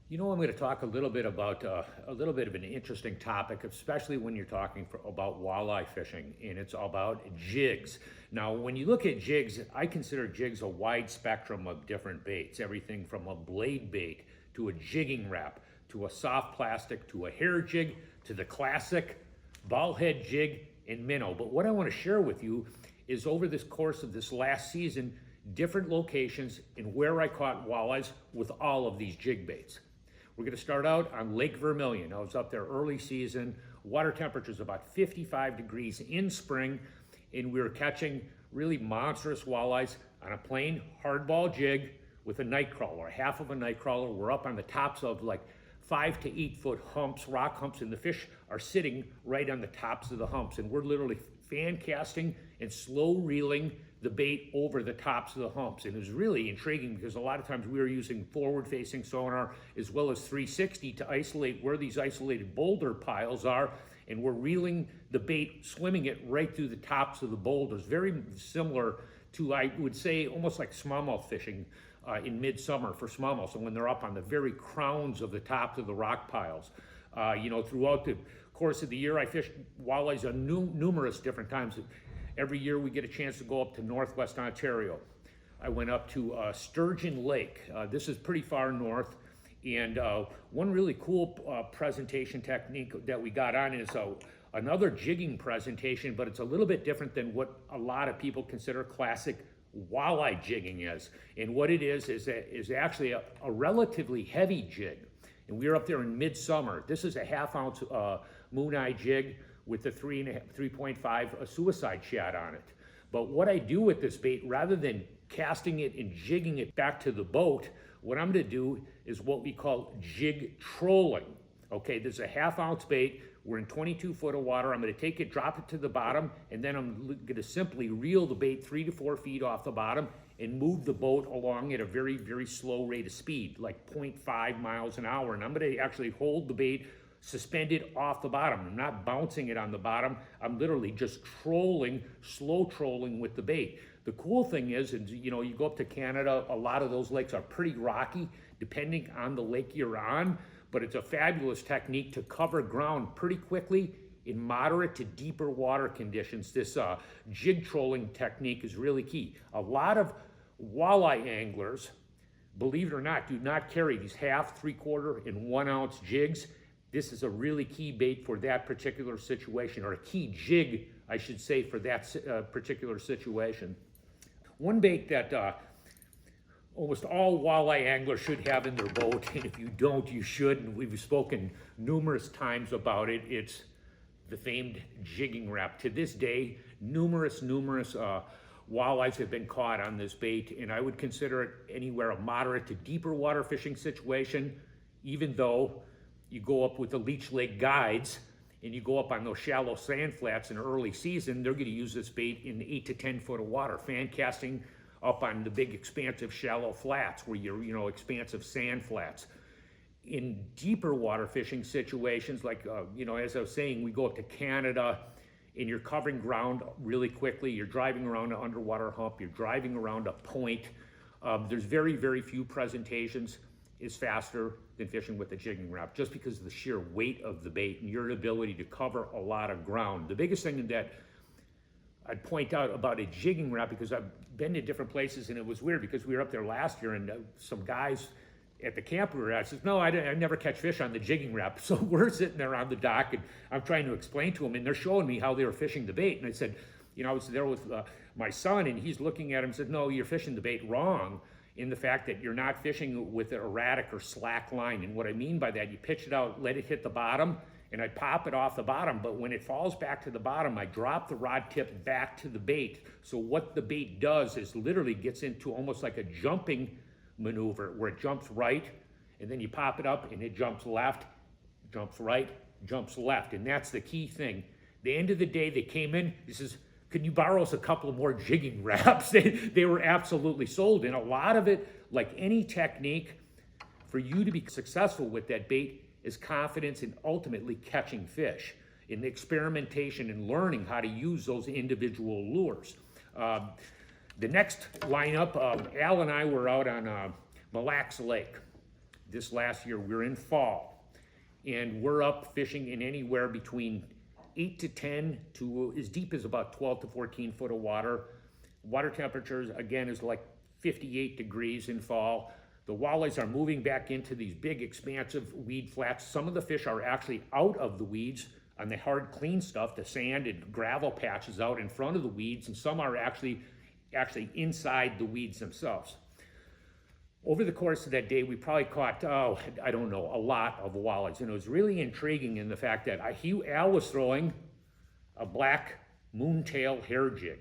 You know, I'm going to talk a little bit about a little bit of an interesting topic, especially when you're talking about walleye fishing, and it's about jigs. Now, when you look at jigs, I consider jigs a wide spectrum of different baits, everything from a blade bait to a jigging rap to a soft plastic to a hair jig to the classic ball head jig and minnow. But what I want to share with you is over this course of this last season, different locations and where I caught walleyes with all of these jig baits. We're going to start out on Lake Vermilion. I was up there early season. Water temperature is about 55 degrees in spring, and we were catching really monstrous walleyes on a plain hardball jig with a night crawler, half of a night crawler. We're up on the tops of like 5 to 8 foot humps, rock humps, and the fish are sitting right on the tops of the humps, and we're literally fan casting and slow reeling the bait over the tops of the humps. And it was really intriguing because a lot of times we were using forward facing sonar as well as 360 to isolate where these isolated boulder piles are, and we're reeling the bait, swimming it right through the tops of the boulders. Very similar to, I would say, almost like smallmouth fishing in midsummer for smallmouth, and when they're up on the very crowns of the tops of the rock piles. You know, throughout the course of the year, I fished walleyes on numerous different times. Every year we get a chance to go up to Northwest Ontario. I went up to Sturgeon Lake. This is pretty far north. And one really cool presentation technique that we got on is another jigging presentation, but it's a little bit different than what a lot of people consider classic walleye jigging is. And what it is actually a relatively heavy jig. And we were up there in midsummer. This is a half-ounce moon eye jig with the 3.5 suicide shad on it. But what I do with this bait, rather than casting it and jigging it back to the boat, what I'm gonna do is what we call jig trolling. Okay, this is a half-ounce bait. We're in 22 foot of water. I'm gonna take it, drop it to the bottom, and then I'm gonna simply reel the bait 3 to 4 feet off the bottom and move the boat along at a very, very slow rate of speed, like 0.5 miles an hour. And I'm gonna actually hold the bait suspended off the bottom. I'm not bouncing it on the bottom. I'm literally just trolling, slow trolling with the bait. The cool thing is, you know, you go up to Canada, a lot of those lakes are pretty rocky, depending on the lake you're on, but it's a fabulous technique to cover ground pretty quickly in moderate to deeper water conditions. This jig trolling technique is really key. A lot of walleye anglers, believe it or not, do not carry these half, 3/4, and 1 ounce jigs. This is a really key bait for that particular situation, or a key jig, I should say, for that particular situation. One bait that almost all walleye anglers should have in their boat, and if you don't, you should, and we've spoken numerous times about it, it's the famed jigging rap. To this day, numerous walleyes have been caught on this bait, and I would consider it anywhere a moderate to deeper water fishing situation, even though you go up with the Leech Lake guides and you go up on those shallow sand flats in early season, they're going to use this bait in 8 to 10 foot of water, fan casting up on the big expansive shallow flats where you're, you know, expansive sand flats. In deeper water fishing situations, like, you know, as I was saying, we go up to Canada and you're covering ground really quickly. You're driving around an underwater hump. You're driving around a point. There's very, very few presentations is faster than fishing with a jigging rap, just because of the sheer weight of the bait and your ability to cover a lot of ground. The biggest thing that I'd point out about a jigging rap, because I've been to different places, and it was weird because we were up there last year and some guys at the camp we were at says, no, I never catch fish on the jigging rap. So we're sitting there on the dock and I'm trying to explain to them, and they're showing me how they were fishing the bait. And I said, you know, I was there with my son, and he's looking at him and said, no, you're fishing the bait wrong, in the fact that you're not fishing with an erratic or slack line. And what I mean by that, you pitch it out, let it hit the bottom, and I pop it off the bottom, but when it falls back to the bottom, I drop the rod tip back to the bait. So what the bait does is literally gets into almost like a jumping maneuver where it jumps right, and then you pop it up and it jumps left, jumps right, jumps left. And that's the key thing. The end of the day, they came in, he says, can you borrow us a couple of more jigging wraps? They were absolutely sold. And a lot of it, like any technique, for you to be successful with that bait is confidence in ultimately catching fish, in the experimentation and learning how to use those individual lures. The next lineup, Al and I were out on Mille Lacs Lake. this last year. We're in fall, and we're up fishing in anywhere between 8 to 10 to as deep as about 12 to 14 foot of water. Water temperatures, again, is like 58 degrees in fall. The walleyes are moving back into these big, expansive weed flats. Some of the fish are actually out of the weeds on the hard, clean stuff, the sand and gravel patches out in front of the weeds, and some are actually inside the weeds themselves. Over the course of that day, we probably caught, I don't know, a lot of walleyes. And it was really intriguing in the fact that Al was throwing a black moontail hair jig,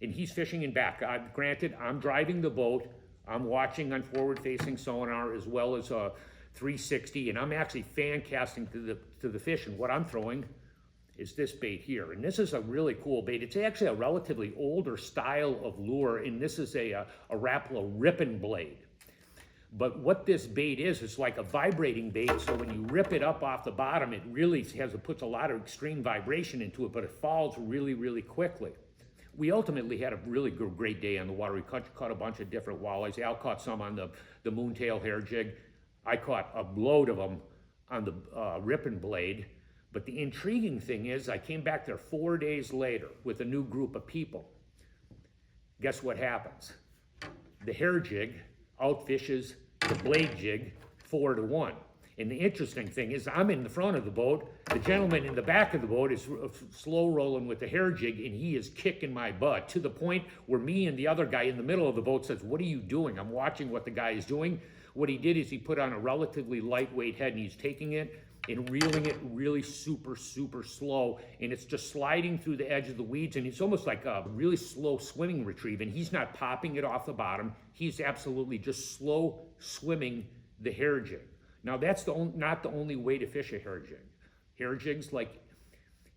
and he's fishing in back. Granted, I'm driving the boat. I'm watching on forward-facing sonar as well as 360, and I'm actually fan casting to the fish. And what I'm throwing is this bait here, and this is a really cool bait. It's actually a relatively older style of lure, and this is a Rapala ripping blade. But what this bait is, it's like a vibrating bait. So when you rip it up off the bottom, it really puts a lot of extreme vibration into it, but it falls really, really quickly. We ultimately had a really great day on the water. We caught a bunch of different walleyes. Al caught some on the moontail hair jig. I caught a load of them on the ripping blade. But the intriguing thing is, I came back there 4 days later with a new group of people. Guess what happens? The hair jig outfishes the blade jig 4 to 1. And the interesting thing is, I'm in the front of the boat. The gentleman in the back of the boat is slow rolling with the hair jig, and he is kicking my butt to the point where me and the other guy in the middle of the boat says, "What are you doing?" I'm watching what the guy is doing. What he did is he put on a relatively lightweight head, and he's taking it and reeling it really super, super slow, and it's just sliding through the edge of the weeds, and it's almost like a really slow swimming retrieve, and he's not popping it off the bottom. He's absolutely just slow swimming the hair jig. Now, that's not the only way to fish a hair jig. Hair jigs, like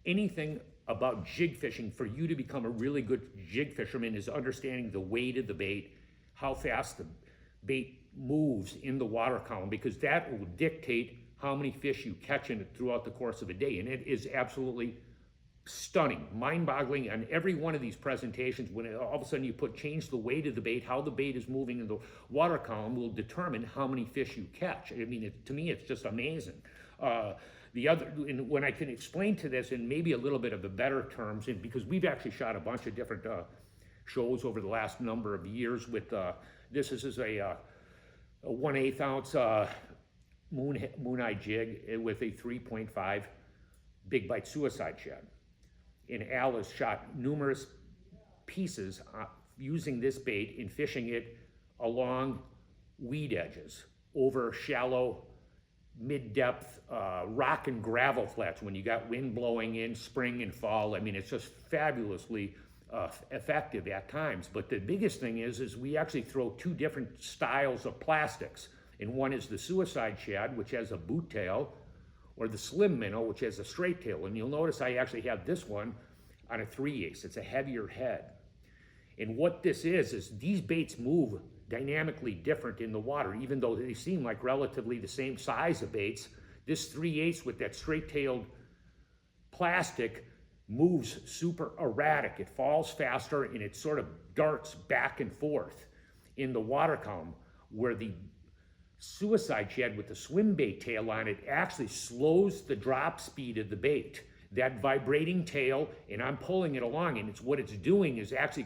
anything about jig fishing, for you to become a really good jig fisherman is understanding the weight of the bait, how fast the bait moves in the water column, because that will dictate how many fish you catch in it throughout the course of a day. And it is absolutely stunning, mind-boggling on every one of these presentations. When all of a sudden you change the weight of the bait, how the bait is moving in the water column will determine how many fish you catch. I mean, to me, it's just amazing. And when I can explain to this in maybe a little bit of a better terms, and because we've actually shot a bunch of different shows over the last number of years with this is a 1/8 ounce Walleye jig with a 3.5 big bite suicide shad. And Al has shot numerous pieces using this bait and fishing it along weed edges, over shallow, mid-depth rock and gravel flats when you got wind blowing in spring and fall. I mean, it's just fabulously effective at times. But the biggest thing is we actually throw 2 different styles of plastics. And one is the suicide shad, which has a boot tail, or the slim minnow, which has a straight tail. And you'll notice I actually have this one on a 3/8. It's a heavier head. And what this is these baits move dynamically different in the water, even though they seem like relatively the same size of baits. This 3/8 with that straight-tailed plastic moves super erratic. It falls faster, and it sort of darts back and forth in the water column, where the suicide shad with the swim bait tail on it actually slows the drop speed of the bait. That vibrating tail, and I'm pulling it along, and what it's doing is actually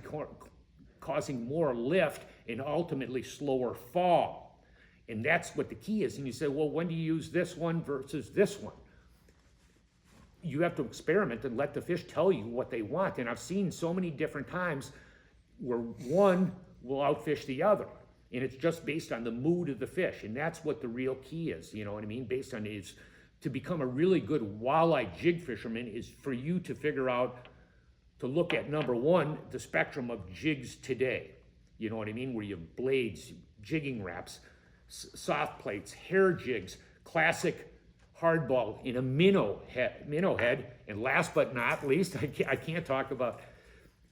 causing more lift and ultimately slower fall. And that's what the key is. And you say, well, when do you use this one versus this one? You have to experiment and let the fish tell you what they want. And I've seen so many different times where one will outfish the other. And it's just based on the mood of the fish. And that's what the real key is, you know what I mean? Based on is to become a really good walleye jig fisherman is for you to figure out, to look at, number one, the spectrum of jigs today. You know what I mean? Where you have blades, jigging wraps, soft plates, hair jigs, classic hardball in a minnow head. And last but not least, I can't talk about,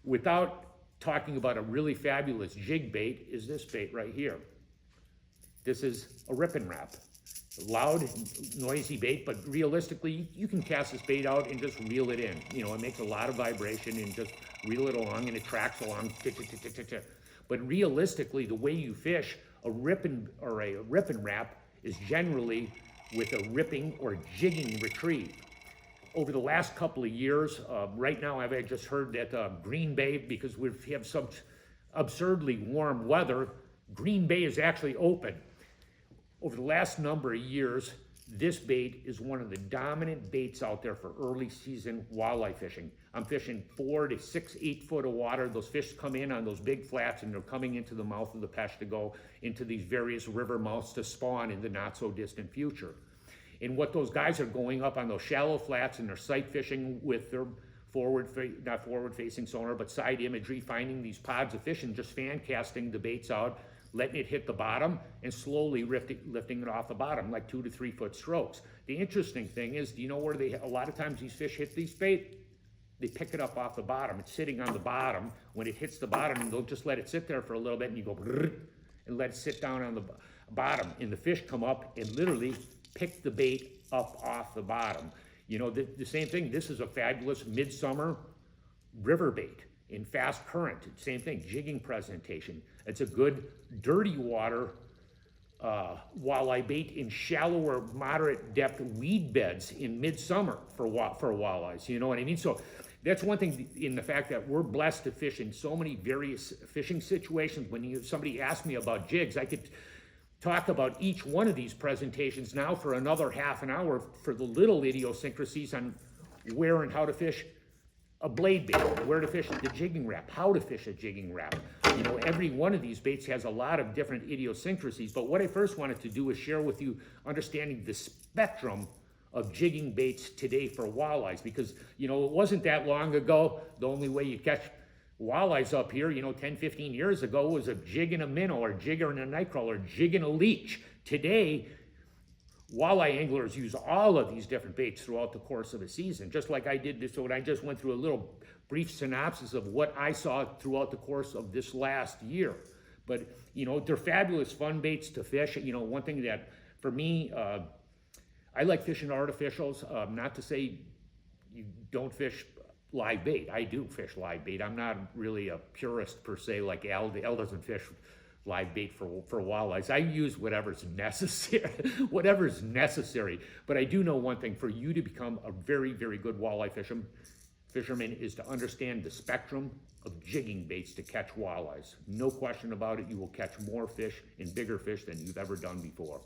without talking about a really fabulous jig bait, is this bait right here. This is a rip and wrap. Loud, noisy bait, but realistically, you can cast this bait out and just reel it in. You know, it makes a lot of vibration and just reel it along, and it tracks along. But realistically, the way you fish a rip and wrap is generally with a ripping or jigging retrieve. Over the last couple of years, right now I've just heard that Green Bay, because we have some absurdly warm weather, Green Bay is actually open. Over the last number of years, this bait is one of the dominant baits out there for early season walleye fishing. I'm fishing 4 to 6, 8 foot of water. Those fish come in on those big flats and they're coming into the mouth of the Pesh to go into these various river mouths to spawn in the not so distant future. And what those guys are going up on those shallow flats and they're sight fishing with their not forward facing sonar, but side imagery, finding these pods of fish and just fan casting the baits out, letting it hit the bottom and slowly lifting it off the bottom, like 2 to 3 foot strokes. The interesting thing is, do you know where a lot of times these fish hit these bait? They pick it up off the bottom. It's sitting on the bottom. When it hits the bottom, and they'll just let it sit there for a little bit and you go and let it sit down on the bottom. And the fish come up and literally pick the bait up off the bottom. You know, the same thing, this is a fabulous midsummer river bait in fast current. Same thing, jigging presentation. It's a good dirty water walleye bait in shallower, moderate depth weed beds in midsummer for walleyes. You know what I mean? So that's one thing in the fact that we're blessed to fish in so many various fishing situations. When somebody asked me about jigs, I could talk about each one of these presentations now for another half an hour for the little idiosyncrasies on where and how to fish a blade bait, where to fish the jigging rap, how to fish a jigging rap. You know, every one of these baits has a lot of different idiosyncrasies, but what I first wanted to do is share with you understanding the spectrum of jigging baits today for walleyes, because, you know, it wasn't that long ago, the only way you catch walleyes up here, you know, 10, 15 years ago was a jig and a minnow, or jig and a nightcrawler, jig and a leech. Today, walleye anglers use all of these different baits throughout the course of a season, just like I did this. So I just went through a little brief synopsis of what I saw throughout the course of this last year. But, you know, they're fabulous fun baits to fish. You know, one thing that, for me, I like fishing artificials. Not to say you don't fish live bait. I do fish live bait. I'm not really a purist per se like Al. Al doesn't fish live bait for walleyes. I use whatever's necessary, whatever's necessary. But I do know one thing: for you to become a very, very good walleye fisherman is to understand the spectrum of jigging baits to catch walleyes. No question about it. You will catch more fish and bigger fish than you've ever done before.